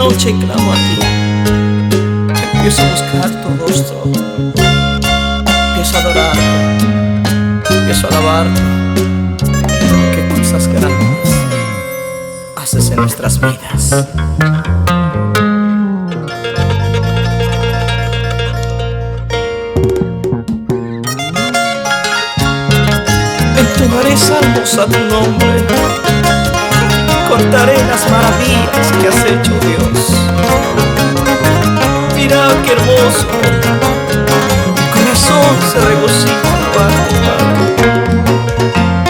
noche clamo a ti. Empiezo a buscar tu rostro, empiezo a adorarte, empiezo a alabarte. Qué cosas grandes haces en nuestras vidas. Entonaré salmos a tu nombre, contaré las maravillas que has hecho, Dios. Mira qué hermoso, mi corazón se regocija al alabarte, Padre.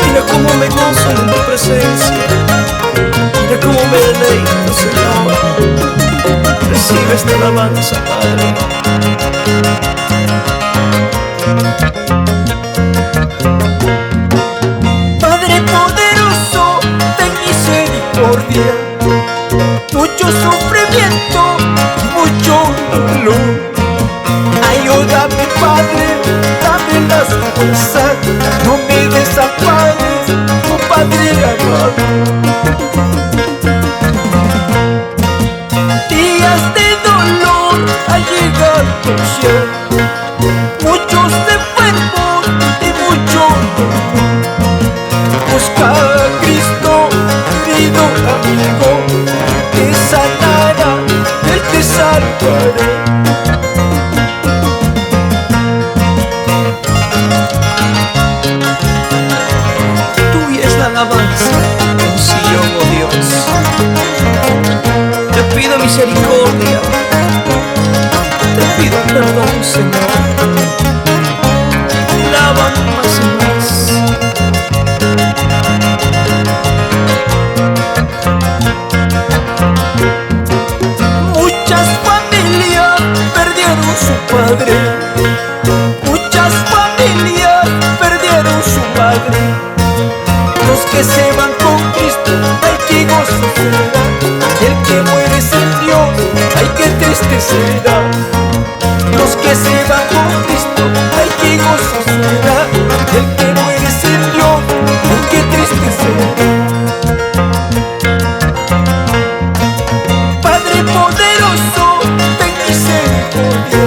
Mira cómo me gozo en tu presencia, mira cómo me deleito, Señor. Recibe esta alabanza, Padre. Mucho sufrimiento, mucho dolor. Ayúdame, Padre, dame las fuerzas, no me desampares, oh Padre amado. Días de dolor al llegar tu cielo, muchos enfermos y mucho dolor. Busca a Cristo, querido amigo, te sanará, Él te salvará. Tuya es la alabanza, oh Sion, oh Dios. Te pido misericordia, te pido perdón, Señor. Lávame más y más. Su padre, muchas familias perdieron su madre. Los que se van con Cristo, ay qué gozo será. El que muere sin Dios, ay qué triste será. Los que se van con Cristo, ay qué gozo será. El que muere sin Dios, ay qué triste será. Padre poderoso, ten misericordia.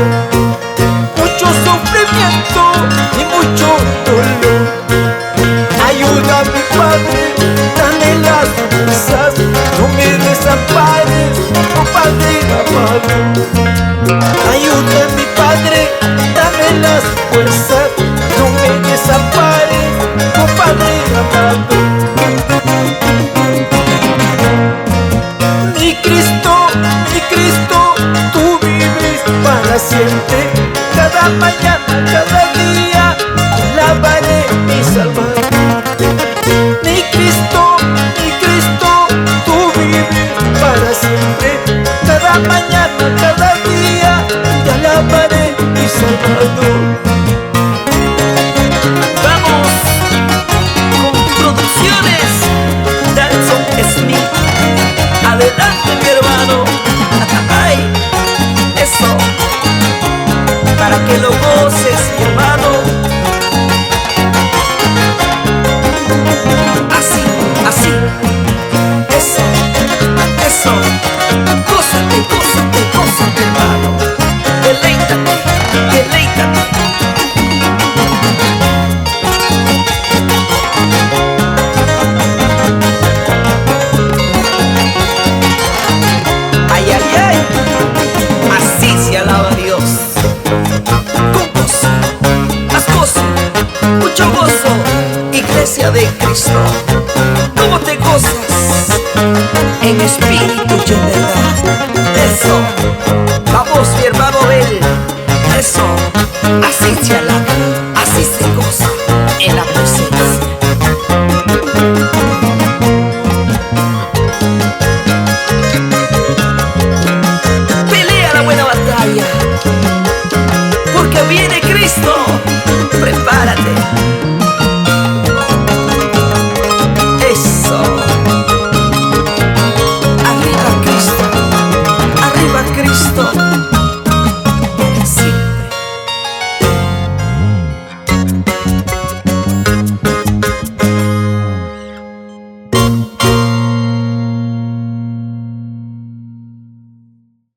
Mucho sufrimiento y mucho dolor. Ayúdame, Padre, dame las fuerzas, no me desampares, oh Padre amado. Ayúdame, Padre, dame las fuerzas, no me desampares, oh Padre amado. Mi Cristo, tú vives para siempre. Cada mañana, cada día, alabaré mi Salvador. Mi Cristo, tú vives para siempre. Cada mañana, cada día, te alabaré mi Salvador. Vamos con Producciones Dalson Smith. Adelante, mi hermano. Ay, eso. Para que lo goces, mi hermano. Así, así. Eso, eso. Gózate, gózate, gózate, hermano. Deleítate, deleítate. Ay, ay, ay. Así se alaba a Dios. Mucho gozo, Iglesia de Cristo. ¿Cómo te gozas? En espíritu y en verdad. Eso. Vamos, mi hermano Abel. Eso. Así se alaba, así se goza en la presencia. Pelea la buena batalla, porque viene Cristo.